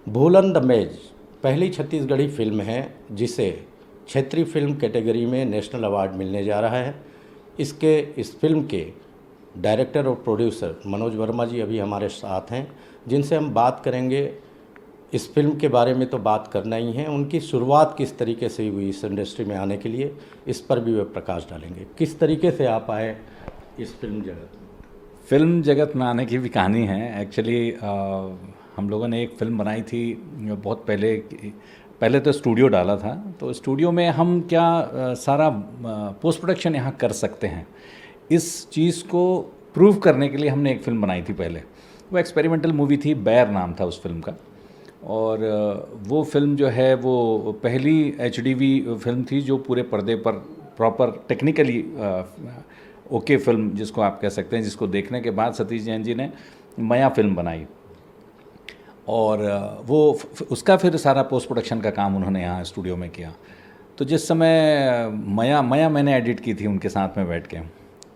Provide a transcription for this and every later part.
भूलन the मेज पहली Chhattisgarhi film है जिसे क्षेत्रीय फिल्म कैटेगरी में नेशनल अवार्ड मिलने जा रहा है। इस फिल्म के डायरेक्टर और प्रोड्यूसर मनोज वर्मा जी अभी हमारे साथ हैं, जिनसे हम बात करेंगे। इस फिल्म के बारे में तो बात करना ही है, उनकी शुरुआत किस तरीके से हुई इस इंडस्ट्री में आने के लिए, इस पर भी वे प्रकाश डालेंगे। किस तरीके से आप आए इस फिल्म जगत में? फिल्म जगत में आने की भी कहानी है। एक्चुअली हम लोगों ने एक फ़िल्म बनाई थी बहुत पहले तो स्टूडियो डाला था। तो स्टूडियो में हम क्या सारा पोस्ट प्रोडक्शन यहाँ कर सकते हैं, इस चीज़ को प्रूव करने के लिए हमने एक फ़िल्म बनाई थी पहले। वो एक्सपेरिमेंटल मूवी थी, बैर नाम था उस फिल्म का। और वो फिल्म जो है वो पहली एचडीवी फिल्म थी जो पूरे पर्दे पर प्रॉपर टेक्निकली ओके फिल्म जिसको आप कह सकते हैं, जिसको देखने के बाद सतीश जैन जी ने मया फिल्म बनाई। और वो उसका फिर सारा पोस्ट प्रोडक्शन का काम उन्होंने यहाँ स्टूडियो में किया। तो जिस समय मया मैंने एडिट की थी उनके साथ में बैठ के,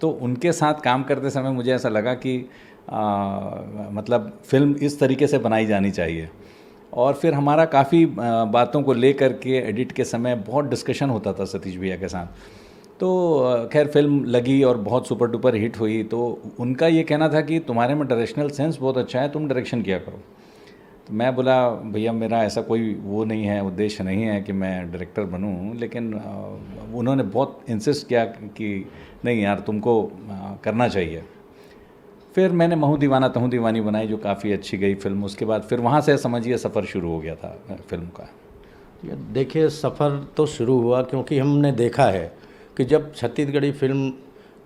तो उनके साथ काम करते समय मुझे ऐसा लगा कि मतलब फ़िल्म इस तरीके से बनाई जानी चाहिए। और फिर हमारा काफ़ी बातों को लेकर के एडिट के समय बहुत डिस्कशन होता था सतीश भैया के साथ। तो खैर फिल्म लगी और बहुत सुपर डुपर हिट हुई। तो उनका ये कहना था कि तुम्हारे में डायरेक्शनल सेंस बहुत अच्छा है, तुम डायरेक्शन किया करो। तो मैं बोला भैया मेरा ऐसा कोई वो नहीं है, उद्देश्य नहीं है कि मैं डायरेक्टर बनूं, लेकिन उन्होंने बहुत इंसिस्ट किया कि नहीं यार तुमको करना चाहिए। फिर मैंने महू दीवाना तहू दीवानी बनाई जो काफ़ी अच्छी गई फिल्म। उसके बाद फिर वहाँ से समझिए सफ़र शुरू हो गया था फिल्म का। देखिए, सफ़र तो शुरू हुआ क्योंकि हमने देखा है कि जब छत्तीसगढ़ी फिल्म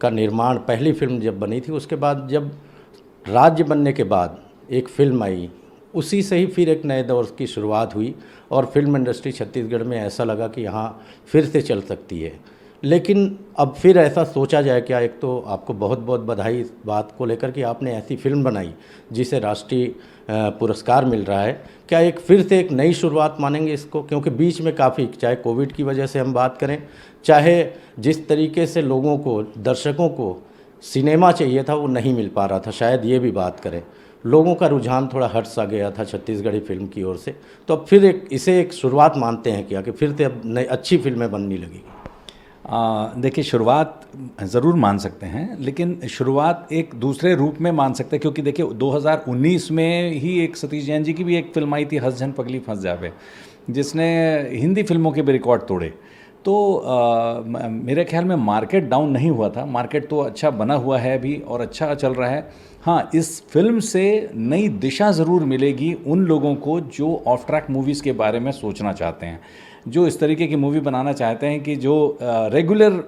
का निर्माण, पहली फिल्म जब बनी थी, उसके बाद जब राज्य बनने के बाद एक फ़िल्म आई, उसी से ही फिर एक नए दौर की शुरुआत हुई और फिल्म इंडस्ट्री छत्तीसगढ़ में ऐसा लगा कि यहाँ फिर से चल सकती है। लेकिन अब फिर ऐसा सोचा जाए क्या? एक तो आपको बहुत बहुत बधाई इस बात को लेकर कि आपने ऐसी फिल्म बनाई जिसे राष्ट्रीय पुरस्कार मिल रहा है। क्या एक फिर से एक नई शुरुआत मानेंगे इसको? क्योंकि बीच में काफ़ी, चाहे कोविड की वजह से हम बात करें, चाहे जिस तरीके से लोगों को, दर्शकों को सिनेमा चाहिए था वो नहीं मिल पा रहा था, शायद ये भी बात करें, लोगों का रुझान थोड़ा हट सा गया था छत्तीसगढ़ी फिल्म की ओर से। तो अब फिर इसे एक शुरुआत मानते हैं क्या कि फिर से अब नई अच्छी फिल्में बनने लगेगी? देखिए, शुरुआत ज़रूर मान सकते हैं, लेकिन शुरुआत एक दूसरे रूप में मान सकते हैं। क्योंकि देखिए 2019 में ही एक सतीश जैन जी की भी एक फिल्म आई थी, हंस झन पगली फंस जावे, जिसने हिंदी फिल्मों के भी रिकॉर्ड तोड़े। तो मेरे ख्याल में मार्केट डाउन नहीं हुआ था, मार्केट तो अच्छा बना हुआ है अभी और अच्छा चल रहा है। हाँ, इस फिल्म से नई दिशा ज़रूर मिलेगी उन लोगों को जो ऑफ ट्रैक मूवीज़ के बारे में सोचना चाहते हैं, जो इस तरीके की मूवी बनाना चाहते हैं कि जो रेगुलर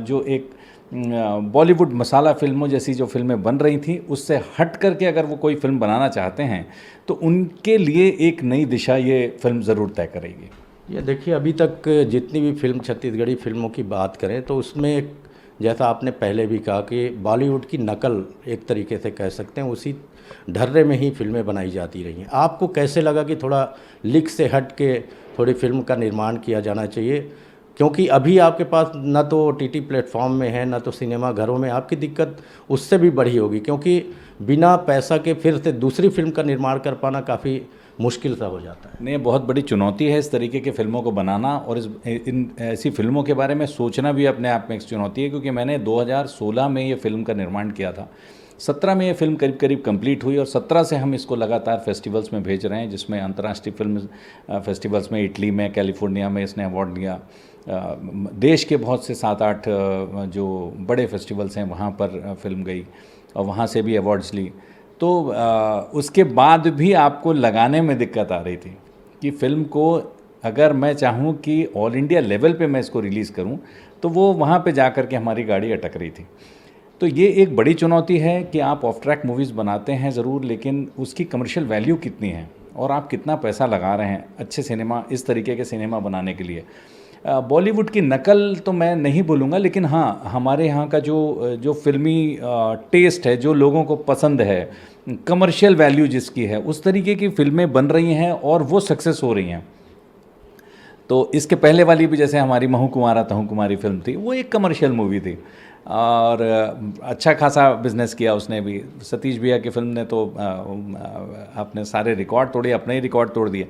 जो एक बॉलीवुड मसाला फिल्मों जैसी जो फिल्में बन रही थी उससे हट करके अगर वो कोई फिल्म बनाना चाहते हैं तो उनके लिए एक नई दिशा ये फिल्म ज़रूर तय करेगी। ये देखिए, अभी तक जितनी भी फिल्म, छत्तीसगढ़ी फिल्मों की बात करें तो उसमें एक, जैसा आपने पहले भी कहा कि बॉलीवुड की नकल एक तरीके से कह सकते हैं, उसी ढर्रे में ही फिल्में बनाई जाती रही हैं। आपको कैसे लगा कि थोड़ा लिख से हट के थोड़ी फिल्म का निर्माण किया जाना चाहिए? क्योंकि अभी आपके पास ना तो ओटीटी प्लेटफॉर्म में है, ना तो सिनेमा घरों में। आपकी दिक्कत उससे भी बड़ी होगी क्योंकि बिना पैसा के फिर से दूसरी फिल्म का निर्माण कर पाना काफ़ी मुश्किल सा हो जाता है। नहीं, बहुत बड़ी चुनौती है इस तरीके की फ़िल्मों को बनाना, और इन ऐसी फ़िल्मों के बारे में सोचना भी अपने आप में एक चुनौती है। क्योंकि मैंने 2016 में ये फ़िल्म का निर्माण किया था, 17 में ये फ़िल्म करीब करीब कंप्लीट हुई और 17 से हम इसको लगातार फेस्टिवल्स में भेज रहे हैं, जिसमें अंतर्राष्ट्रीय फिल्म फेस्टिवल्स में इटली में, कैलिफोर्निया में इसने अवार्ड लिया। देश के बहुत से 7-8 जो बड़े फेस्टिवल्स हैं वहाँ पर फिल्म गई और वहाँ से भी अवार्ड्स ली। तो उसके बाद भी आपको लगाने में दिक्कत आ रही थी कि फ़िल्म को अगर मैं चाहूँ कि ऑल इंडिया लेवल पे मैं इसको रिलीज़ करूँ तो वो वहाँ पे जा कर के हमारी गाड़ी अटक रही थी। तो ये एक बड़ी चुनौती है कि आप ऑफ ट्रैक मूवीज़ बनाते हैं ज़रूर, लेकिन उसकी कमर्शियल वैल्यू कितनी है और आप कितना पैसा लगा रहे हैं अच्छे सिनेमा, इस तरीके के सिनेमा बनाने के लिए। बॉलीवुड की नकल तो मैं नहीं बोलूँगा, लेकिन हाँ, हमारे यहाँ का जो फिल्मी टेस्ट है, जो लोगों को पसंद है, कमर्शियल वैल्यू जिसकी है, उस तरीके की फ़िल्में बन रही हैं और वो सक्सेस हो रही हैं। तो इसके पहले वाली भी, जैसे हमारी महू कुंवारा तहू कुमारी फिल्म थी, वो एक कमर्शियल मूवी थी। और अच्छा खासा बिजनेस किया उसने भी। सतीश भैया की फिल्म ने तो अपने सारे रिकॉर्ड तोड़े, अपने ही रिकॉर्ड तोड़ दिए।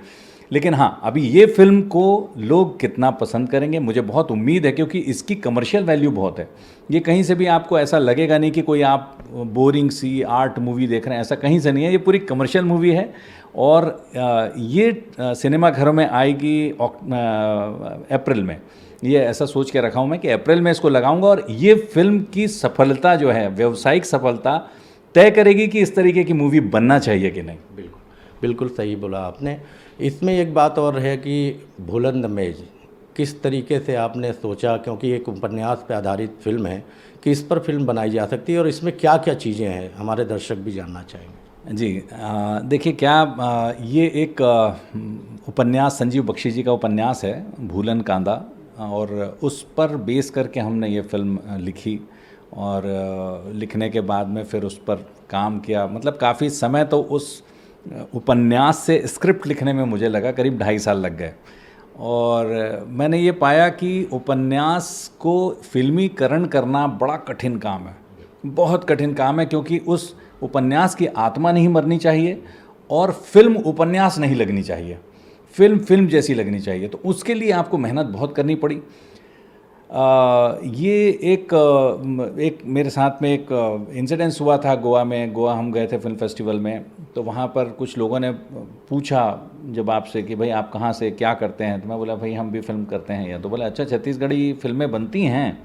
लेकिन हाँ, अभी ये फिल्म को लोग कितना पसंद करेंगे मुझे बहुत उम्मीद है, क्योंकि इसकी कमर्शियल वैल्यू बहुत है। ये कहीं से भी आपको ऐसा लगेगा नहीं कि कोई आप बोरिंग सी आर्ट मूवी देख रहे हैं, ऐसा कहीं से नहीं है। ये पूरी कमर्शियल मूवी है और ये सिनेमा घरों में आएगी अप्रैल में। ये ऐसा सोच के रखा हूँ मैं कि अप्रैल में इसको लगाऊंगा, और ये फिल्म की सफलता जो है, व्यावसायिक सफलता तय करेगी कि इस तरीके की मूवी बनना चाहिए कि नहीं। बिल्कुल, बिल्कुल सही बोला आपने। इसमें एक बात और है कि भूलन द मेज किस तरीके से आपने सोचा, क्योंकि एक उपन्यास पे आधारित फिल्म है, कि इस पर फिल्म बनाई जा सकती है और इसमें क्या क्या चीज़ें हैं, हमारे दर्शक भी जानना चाहेंगे। जी, देखिए क्या ये एक उपन्यास संजीव बख्शी जी का उपन्यास है भूलन कांदा, और उस पर बेस करके हमने ये फिल्म लिखी। और लिखने के बाद में फिर उस पर काम किया, मतलब काफ़ी समय तो उस उपन्यास से स्क्रिप्ट लिखने में मुझे लगा करीब 2.5 साल लग गए। और मैंने ये पाया कि उपन्यास को फिल्मीकरण करना बड़ा कठिन काम है, बहुत कठिन काम है, क्योंकि उस उपन्यास की आत्मा नहीं मरनी चाहिए और फिल्म उपन्यास नहीं लगनी चाहिए, फिल्म फिल्म जैसी लगनी चाहिए। तो उसके लिए आपको मेहनत बहुत करनी पड़ी। ये एक मेरे साथ में एक इंसिडेंस हुआ था गोवा में। गोवा हम गए थे फिल्म फेस्टिवल में, तो वहाँ पर कुछ लोगों ने पूछा जब आपसे कि भाई आप कहाँ से, क्या करते हैं, तो मैं बोला भाई हम भी फिल्म करते हैं। या तो बोला अच्छा छत्तीसगढ़ी फिल्में बनती हैं।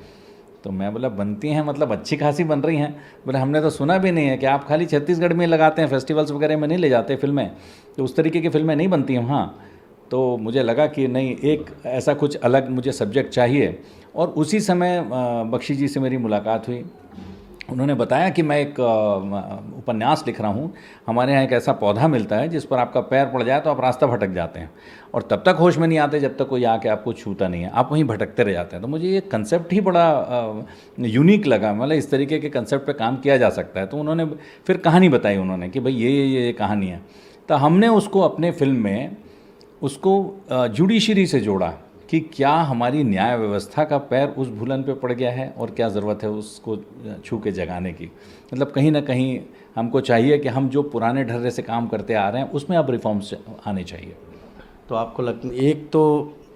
तो मैं बोला बनती हैं मतलब अच्छी खासी बन रही हैं। बोले हमने तो सुना भी नहीं है कि आप खाली छत्तीसगढ़ में लगाते हैं, फेस्टिवल्स वगैरह में नहीं ले जाते फिल्में, तो उस तरीके की फिल्में नहीं बनती हैं वहाँ। तो मुझे लगा कि नहीं, एक ऐसा कुछ अलग मुझे सब्जेक्ट चाहिए। और उसी समय बख्शी जी से मेरी मुलाकात हुई। उन्होंने बताया कि मैं एक उपन्यास लिख रहा हूँ, हमारे यहाँ एक ऐसा पौधा मिलता है जिस पर आपका पैर पड़ जाए तो आप रास्ता भटक जाते हैं, और तब तक होश में नहीं आते जब तक कोई आके आपको छूता नहीं है, आप वहीं भटकते रह जाते हैं। तो मुझे ये कंसेप्ट ही बड़ा यूनिक लगा, मतलब इस तरीके के कंसेप्ट पे काम किया जा सकता है। तो उन्होंने फिर कहानी बताई उन्होंने कि भाई ये कहानी है। तो हमने उसको अपने फिल्म में उसको जुडिशरी से जोड़ा कि क्या हमारी न्याय व्यवस्था का पैर उस भूलन पे पड़ गया है और क्या ज़रूरत है उसको छू के जगाने की। मतलब कहीं ना कहीं हमको चाहिए कि हम जो पुराने ढर्रे से काम करते आ रहे हैं उसमें अब रिफॉर्म्स आने चाहिए। तो आपको एक तो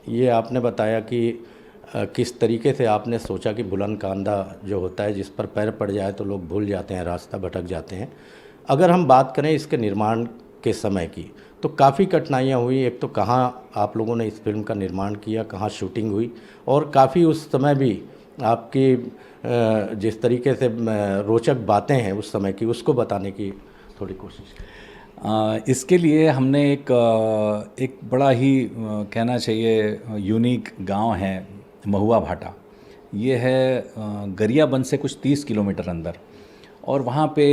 ये आपने बताया कि किस तरीके से आपने सोचा कि भूलन कांदा जो होता है जिस पर पैर पड़ जाए तो लोग भूल जाते हैं, रास्ता भटक जाते हैं। अगर हम बात करें इसके निर्माण के समय की, तो काफ़ी कठिनाइयाँ हुई। एक तो कहाँ आप लोगों ने इस फिल्म का निर्माण किया, कहाँ शूटिंग हुई, और काफ़ी उस समय भी आपकी जिस तरीके से रोचक बातें हैं उस समय की, उसको बताने की थोड़ी कोशिश की। इसके लिए हमने एक बड़ा ही कहना चाहिए यूनिक गांव है महुआ भाटा। ये है गरियाबंद से कुछ 30 किलोमीटर अंदर, और वहाँ पे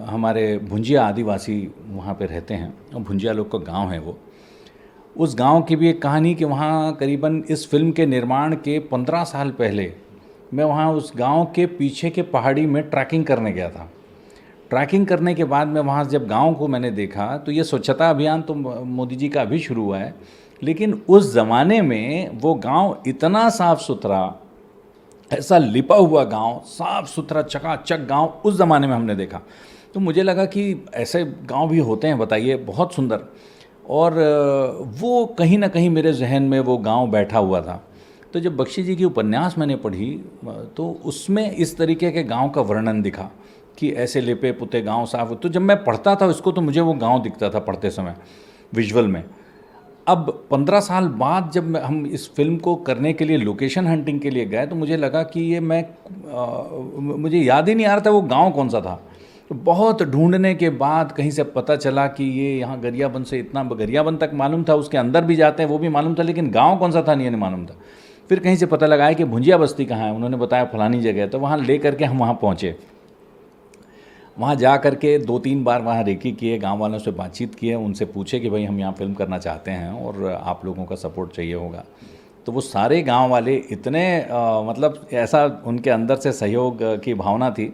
हमारे भुंजिया आदिवासी वहाँ पे रहते हैं, और भुंजिया लोग का गांव है वो। उस गांव की भी एक कहानी कि वहाँ करीबन इस फिल्म के निर्माण के 15 साल पहले मैं वहाँ उस गांव के पीछे के पहाड़ी में ट्रैकिंग करने गया था। ट्रैकिंग करने के बाद में वहाँ जब गांव को मैंने देखा, तो ये स्वच्छता अभियान तो मोदी जी का अभी शुरू हुआ है, लेकिन उस ज़माने में वो गांव इतना साफ़ सुथरा, ऐसा लिपा हुआ गांव, साफ़ सुथरा चकाचक गांव उस ज़माने में हमने देखा। तो मुझे लगा कि ऐसे गांव भी होते हैं, बताइए, बहुत सुंदर। और वो कहीं ना कहीं मेरे जहन में वो गांव बैठा हुआ था। तो जब बख्शी जी की उपन्यास मैंने पढ़ी तो उसमें इस तरीके के गांव का वर्णन दिखा कि ऐसे लिपे पुते गांव साफ। तो जब मैं पढ़ता था इसको तो मुझे वो गांव दिखता था पढ़ते समय विजुअल में। अब 15 साल बाद जब हम इस फिल्म को करने के लिए लोकेशन हंटिंग के लिए गए, तो मुझे लगा कि ये मुझे याद ही नहीं आ रहा था वो गांव कौन सा था। तो बहुत ढूंढने के बाद कहीं से पता चला कि ये यहाँ गरियाबंद से, इतना गरियाबंद तक मालूम था, उसके अंदर भी जाते हैं वो भी मालूम था, लेकिन गांव कौन सा था नहीं मालूम था। फिर कहीं से पता लगाया कि भुंजिया बस्ती कहाँ है, उन्होंने बताया फलानी जगह। तो वहाँ ले करके हम वहाँ पहुँचे। वहाँ जा कर के 2-3 बार वहाँ रेकी किए, गांव वालों से बातचीत किए, उनसे पूछे कि भाई हम यहाँ फिल्म करना चाहते हैं और आप लोगों का सपोर्ट चाहिए होगा। तो वो सारे गांव वाले इतने मतलब ऐसा उनके अंदर से सहयोग की भावना थी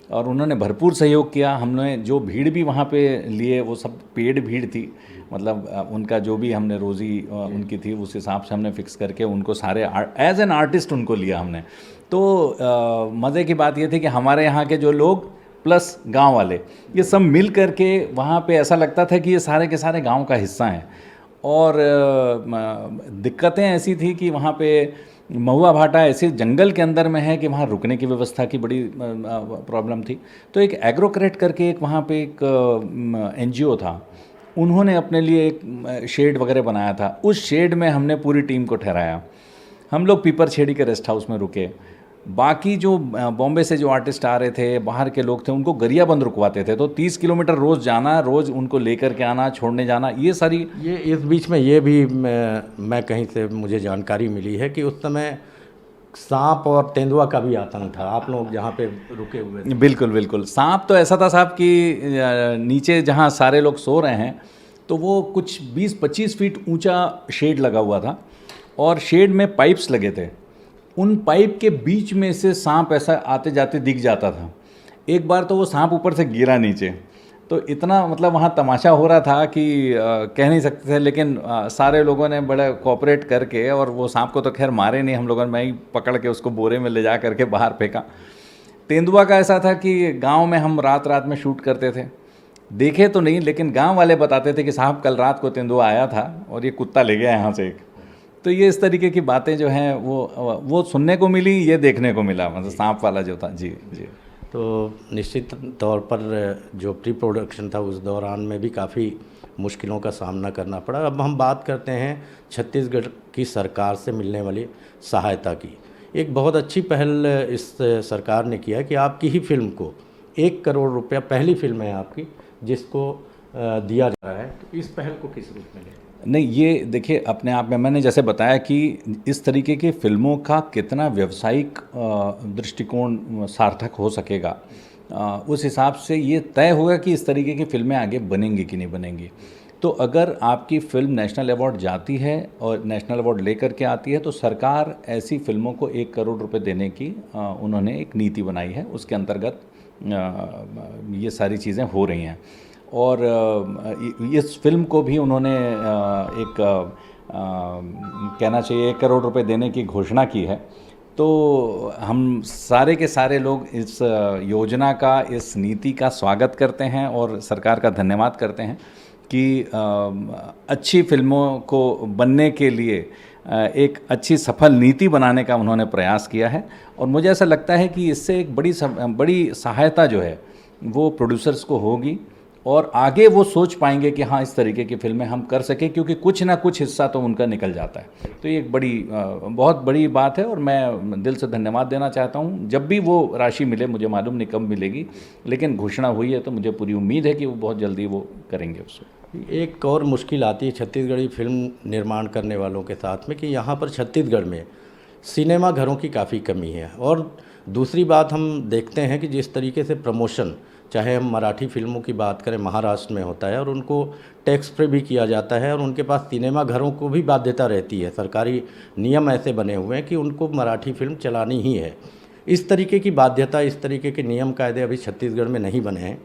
और उन्होंने भरपूर सहयोग किया। हमने जो भीड़ भी वहाँ पे लिए वो सब पेड भीड़ थी, मतलब उनका जो भी हमने रोज़ी उनकी थी उस हिसाब से हमने फ़िक्स करके उनको सारे एज एन आर्टिस्ट उनको लिया हमने। तो मज़े की बात ये थी कि हमारे यहाँ के जो लोग प्लस गांव वाले ये सब मिल करके वहाँ पे ऐसा लगता था कि ये सारे के सारे गांव का हिस्सा हैं। और दिक्कतें ऐसी थी कि वहाँ पे महुआ भाटा ऐसे जंगल के अंदर में है कि वहाँ रुकने की व्यवस्था की बड़ी प्रॉब्लम थी। तो एक एग्रोक्रेट करके एक वहाँ पे एक NGO था, उन्होंने अपने लिए एक शेड वगैरह बनाया था। उस शेड में हमने पूरी टीम को ठहराया। हम लोग पीपर छेड़ी के रेस्ट हाउस में रुके। बाकी जो बॉम्बे से जो आर्टिस्ट आ रहे थे, बाहर के लोग थे, उनको गरियाबंद रुकवाते थे। तो 30 किलोमीटर रोज़ जाना, रोज़ उनको लेकर के आना, छोड़ने जाना, ये सारी। ये इस बीच में ये भी मैं कहीं से मुझे जानकारी मिली है कि उस समय सांप और तेंदुआ का भी आतंक था आप लोग जहाँ पे रुके हुए थे। बिल्कुल बिल्कुल। सांप तो ऐसा था साहब कि नीचे जहाँ सारे लोग सो रहे हैं तो वो कुछ 20-25 फीट ऊंचा शेड लगा हुआ था और शेड में पाइप्स लगे थे। उन पाइप के बीच में से सांप ऐसा आते जाते दिख जाता था। एक बार तो वो सांप ऊपर से गिरा नीचे, तो इतना मतलब वहाँ तमाशा हो रहा था कि कह नहीं सकते थे। लेकिन सारे लोगों ने बड़ा कोऑपरेट करके, और वो सांप को तो खैर मारे नहीं हम लोगों ने, मैं ही पकड़ के उसको बोरे में ले जा करके बाहर फेंका। तेंदुआ का ऐसा था कि गांव में हम रात रात में शूट करते थे, देखे तो नहीं, लेकिन गांव वाले बताते थे कि साहब कल रात को तेंदुआ आया था और ये कुत्ता ले गया यहाँ से एक। तो ये इस तरीके की बातें जो हैं वो सुनने को मिली, ये देखने को मिला, मतलब सांप वाला जो था। जी जी। तो निश्चित तौर पर जो प्री प्रोडक्शन था उस दौरान में भी काफ़ी मुश्किलों का सामना करना पड़ा। अब हम बात करते हैं छत्तीसगढ़ की सरकार से मिलने वाली सहायता की। एक बहुत अच्छी पहल इस सरकार ने किया है कि आपकी ही फिल्म को 1 करोड़ रुपया, पहली फिल्म है आपकी जिसको दिया जा रहा है। तो इस पहल को किस रूप में लें? नहीं, ये देखिए अपने आप में मैंने जैसे बताया कि इस तरीके की फ़िल्मों का कितना व्यावसायिक दृष्टिकोण सार्थक हो सकेगा, उस हिसाब से ये तय होगा कि इस तरीके की फ़िल्में आगे बनेंगी कि नहीं बनेंगी। तो अगर आपकी फ़िल्म नेशनल अवार्ड जाती है और नेशनल अवार्ड लेकर के आती है तो सरकार ऐसी फ़िल्मों को 1 करोड़ रुपए देने की उन्होंने एक नीति बनाई है। उसके अंतर्गत ये सारी चीज़ें हो रही हैं। और इस फिल्म को भी उन्होंने एक कहना चाहिए 1 करोड़ रुपए देने की घोषणा की है। तो हम सारे के सारे लोग इस योजना का, इस नीति का स्वागत करते हैं और सरकार का धन्यवाद करते हैं कि अच्छी फिल्मों को बनने के लिए एक अच्छी सफल नीति बनाने का उन्होंने प्रयास किया है। और मुझे ऐसा लगता है कि इससे एक बड़ी सहायता जो है वो प्रोड्यूसर्स को होगी और आगे वो सोच पाएंगे कि हाँ इस तरीके की फिल्में हम कर सकें, क्योंकि कुछ ना कुछ हिस्सा तो उनका निकल जाता है। तो ये एक बहुत बड़ी बात है और मैं दिल से धन्यवाद देना चाहता हूँ। जब भी वो राशि मिले, मुझे मालूम नहीं कब मिलेगी, लेकिन घोषणा हुई है तो मुझे पूरी उम्मीद है कि वो बहुत जल्दी वो करेंगे उसको। एक और मुश्किल आती है छत्तीसगढ़ी फिल्म निर्माण करने वालों के साथ में कि यहाँ पर छत्तीसगढ़ में सिनेमा घरों की काफ़ी कमी है। और दूसरी बात हम देखते हैं कि जिस तरीके से प्रमोशन, चाहे हम मराठी फिल्मों की बात करें, महाराष्ट्र में होता है और उनको टैक्स फ्री भी किया जाता है और उनके पास सिनेमा घरों को भी बाध्यता रहती है। सरकारी नियम ऐसे बने हुए हैं कि उनको मराठी फिल्म चलानी ही है। इस तरीके की बाध्यता, इस तरीके के नियम कायदे अभी छत्तीसगढ़ में नहीं बने हैं।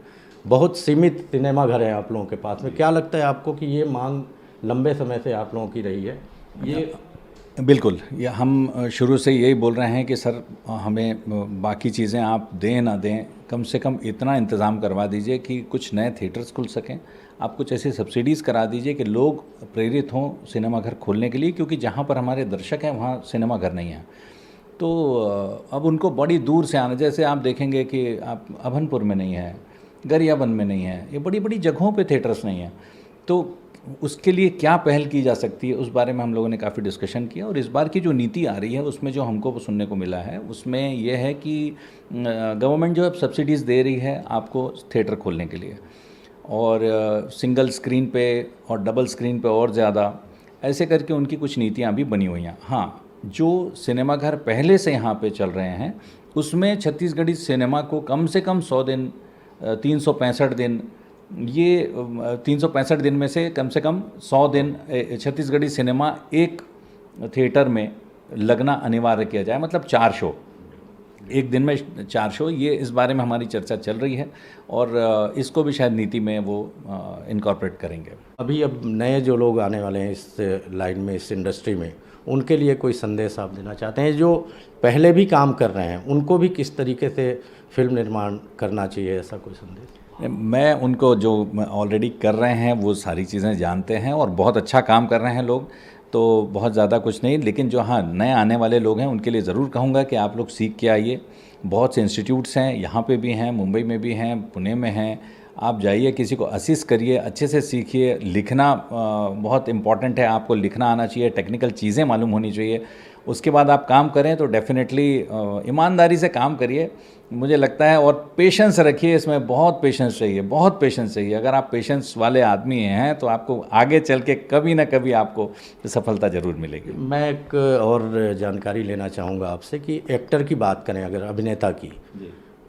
बहुत सीमित सिनेमा घर हैं आप लोगों के पास में। क्या लगता है आपको कि ये मांग लंबे समय से आप लोगों की रही है? ये बिल्कुल, ये हम शुरू से यही बोल रहे हैं कि सर हमें बाकी चीज़ें आप दें ना दें, कम से कम इतना इंतज़ाम करवा दीजिए कि कुछ नए थिएटर्स खुल सकें। आप कुछ ऐसी सब्सिडीज़ करा दीजिए कि लोग प्रेरित हों सिनेमा घर खोलने के लिए, क्योंकि जहाँ पर हमारे दर्शक हैं वहाँ सिनेमा घर नहीं है। तो अब उनको बड़ी दूर से आना, जैसे आप देखेंगे कि आप अभनपुर में नहीं है, गरियाबंद में नहीं है, ये बड़ी बड़ी जगहों पे थिएटर्स नहीं हैं। तो उसके लिए क्या पहल की जा सकती है, उस बारे में हम लोगों ने काफ़ी डिस्कशन किया। और इस बार की जो नीति आ रही है उसमें जो हमको सुनने को मिला है उसमें यह है कि गवर्नमेंट जो अब सब्सिडीज़ दे रही है आपको थिएटर खोलने के लिए, और सिंगल स्क्रीन पे और डबल स्क्रीन पे और ज़्यादा, ऐसे करके उनकी कुछ नीतियाँ भी बनी हुई हैं। हाँ, जो सिनेमा घर पहले से यहाँ पे चल रहे हैं उसमें छत्तीसगढ़ी सिनेमा को कम से कम 100 दिन, 365 दिन, ये 365 दिन में से कम 100 दिन छत्तीसगढ़ी सिनेमा एक थिएटर में लगना अनिवार्य किया जाए, मतलब 4 शो। एक दिन में 4 शो, ये इस बारे में हमारी चर्चा चल रही है और इसको भी शायद नीति में वो इनकॉर्पोरेट करेंगे। अभी अब नए जो लोग आने वाले हैं इस लाइन में, इस इंडस्ट्री में, उनके लिए कोई संदेश आप देना चाहते हैं? जो पहले भी काम कर रहे हैं उनको भी किस तरीके से फिल्म निर्माण करना चाहिए, ऐसा कोई संदेश? मैं उनको, जो ऑलरेडी कर रहे हैं वो सारी चीज़ें जानते हैं और बहुत अच्छा काम कर रहे हैं लोग, तो बहुत ज़्यादा कुछ नहीं, लेकिन जो हाँ नए आने वाले लोग हैं उनके लिए ज़रूर कहूँगा कि आप लोग सीख के आइए। बहुत से इंस्टीट्यूट्स हैं, यहाँ पे भी हैं, मुंबई में भी हैं, पुणे में हैं। आप जाइए, किसी को असिस्ट करिए, अच्छे से सीखिए। लिखना बहुत इम्पॉर्टेंट है, आपको लिखना आना चाहिए, टेक्निकल चीज़ें मालूम होनी चाहिए। उसके बाद आप काम करें तो डेफिनेटली ईमानदारी से काम करिए, मुझे लगता है, और पेशेंस रखिए। इसमें बहुत पेशेंस चाहिए, बहुत पेशेंस चाहिए। अगर आप पेशेंस वाले आदमी हैं तो आपको आगे चल के कभी ना कभी आपको सफलता ज़रूर मिलेगी। मैं एक और जानकारी लेना चाहूँगा आपसे कि एक्टर की बात करें अगर, अभिनेता की,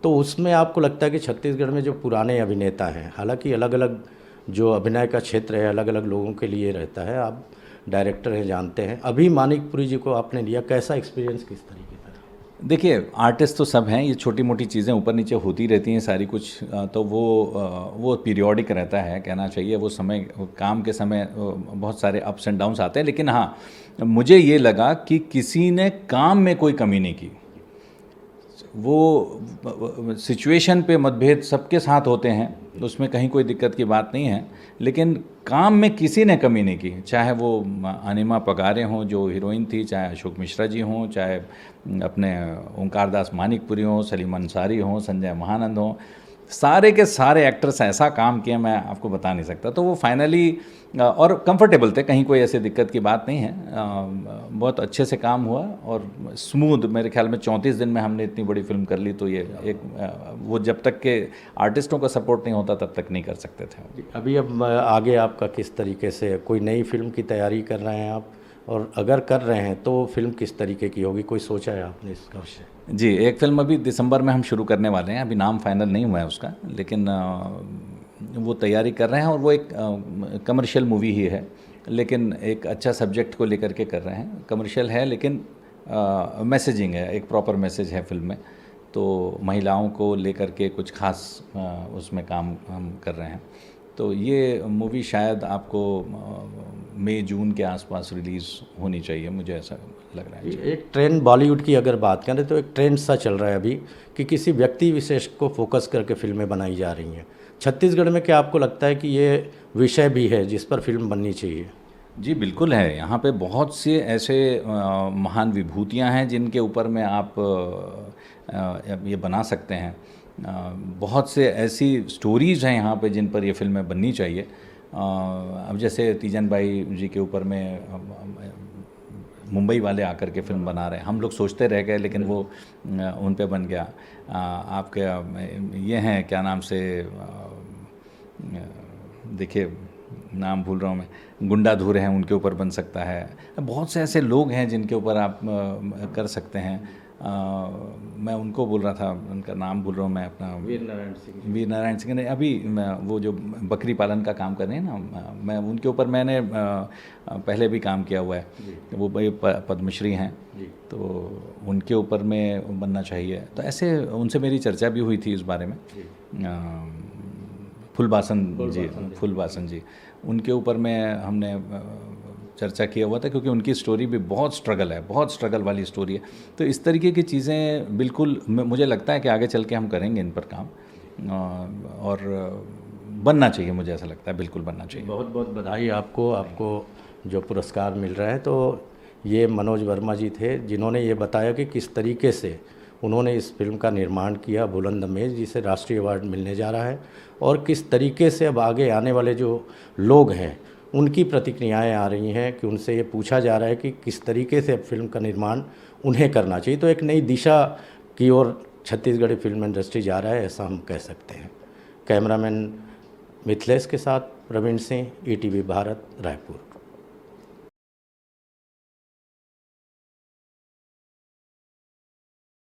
तो उसमें आपको लगता है कि छत्तीसगढ़ में जो पुराने अभिनेता हैं, हालांकि अलग अलग जो अभिनय का क्षेत्र है अलग अलग लोगों के लिए रहता है, आप डायरेक्टर हैं, जानते हैं, अभी मानिकपुरी जी को आपने लिया, कैसा एक्सपीरियंस, किस तरीके का? देखिए, आर्टिस्ट तो सब हैं, ये छोटी मोटी चीज़ें ऊपर नीचे होती रहती हैं सारी कुछ, तो वो पीरियोडिक रहता है, कहना चाहिए। वो समय, काम के समय बहुत सारे अप्स एंड डाउन्स आते हैं, लेकिन हाँ मुझे ये लगा कि किसी ने काम में कोई कमी नहीं की। वो सिचुएशन पे मतभेद सबके साथ होते हैं, उसमें कहीं कोई दिक्कत की बात नहीं है, लेकिन काम में किसी ने कमी नहीं की। चाहे वो अनिमा पगारे हों जो हीरोइन थी, चाहे अशोक मिश्रा जी हों, चाहे अपने ओंकार दास मानिकपुरी हों, सलीम अंसारी हों, संजय महानंद हों, सारे के सारे एक्टर्स ऐसा काम किए मैं आपको बता नहीं सकता। तो वो फाइनली और कंफर्टेबल थे, कहीं कोई ऐसी दिक्कत की बात नहीं है। बहुत अच्छे से काम हुआ और स्मूथ। मेरे ख्याल में 34 दिन में हमने इतनी बड़ी फिल्म कर ली, तो ये एक वो जब तक के आर्टिस्टों का सपोर्ट नहीं होता तब तक नहीं कर सकते थे। अभी अब आगे आपका किस तरीके से, कोई नई फिल्म की तैयारी कर रहे हैं आप, और अगर कर रहे हैं तो फिल्म किस तरीके की होगी, कोई सोचा है आपने इसका विषय? जी, एक फिल्म अभी दिसंबर में हम शुरू करने वाले हैं, अभी नाम फाइनल नहीं हुआ है उसका, लेकिन वो तैयारी कर रहे हैं और वो एक कमर्शियल मूवी ही है, लेकिन एक अच्छा सब्जेक्ट को लेकर के कर रहे हैं। कमर्शियल है लेकिन मैसेजिंग है, एक प्रॉपर मैसेज है फिल्म में, तो महिलाओं को लेकर के कुछ खास उसमें काम हम कर रहे हैं। तो ये मूवी शायद आपको मई जून के आसपास रिलीज़ होनी चाहिए, मुझे ऐसा लग रहा है। एक ट्रेंड बॉलीवुड की अगर बात करें तो एक ट्रेंड सा चल रहा है अभी कि किसी व्यक्ति विशेष को फोकस करके फिल्में बनाई जा रही हैं। छत्तीसगढ़ में क्या आपको लगता है कि ये विषय भी है जिस पर फिल्म बननी चाहिए? जी बिल्कुल है, यहाँ पे बहुत से ऐसे महान विभूतियाँ हैं जिनके ऊपर में आप ये बना सकते हैं। बहुत से ऐसी स्टोरीज़ हैं यहाँ पे जिन पर ये फिल्में बननी चाहिए। अब जैसे तीजन बाई जी के ऊपर में मुंबई वाले आकर के फिल्म बना रहे हैं, हम लोग सोचते रह गए लेकिन वो उन पे बन गया। आपके ये हैं, क्या नाम से, देखिए नाम भूल रहा हूँ मैं, गुंडाधुर हैं, उनके ऊपर बन सकता है। बहुत से ऐसे लोग हैं जिनके ऊपर आप कर सकते हैं। मैं उनको बोल रहा था, उनका नाम भूल रहा हूँ मैं, अपना वीर नारायण सिंह ने अभी वो जो बकरी पालन का काम कर रहे हैं ना, मैं उनके ऊपर मैंने पहले भी काम किया हुआ है। वो पद्मश्री हैं, तो उनके ऊपर में बनना चाहिए। तो ऐसे उनसे मेरी चर्चा भी हुई थी इस बारे में। फुलबासन जी, उनके ऊपर में हमने चर्चा किया हुआ था, क्योंकि उनकी स्टोरी भी बहुत स्ट्रगल है, बहुत स्ट्रगल वाली स्टोरी है। तो इस तरीके की चीज़ें बिल्कुल मुझे लगता है कि आगे चल के हम करेंगे इन पर काम, और बनना चाहिए, मुझे ऐसा लगता है, बिल्कुल बनना चाहिए। बहुत बहुत बधाई आपको जो पुरस्कार मिल रहा है। तो ये मनोज वर्मा जी थे जिन्होंने ये बताया कि किस तरीके से उन्होंने इस फिल्म का निर्माण किया, बुलंद अमेज, जिसे राष्ट्रीय अवार्ड मिलने जा रहा है, और किस तरीके से अब आगे आने वाले जो लोग हैं उनकी प्रतिक्रियाएं आ रही हैं कि उनसे ये पूछा जा रहा है कि किस तरीके से अब फिल्म का निर्माण उन्हें करना चाहिए। तो एक नई दिशा की ओर छत्तीसगढ़ी फिल्म इंडस्ट्री जा रहा है, ऐसा हम कह सकते हैं। कैमरामैन मिथिलेश के साथ प्रवीण सिंह, ETV भारत, रायपुर।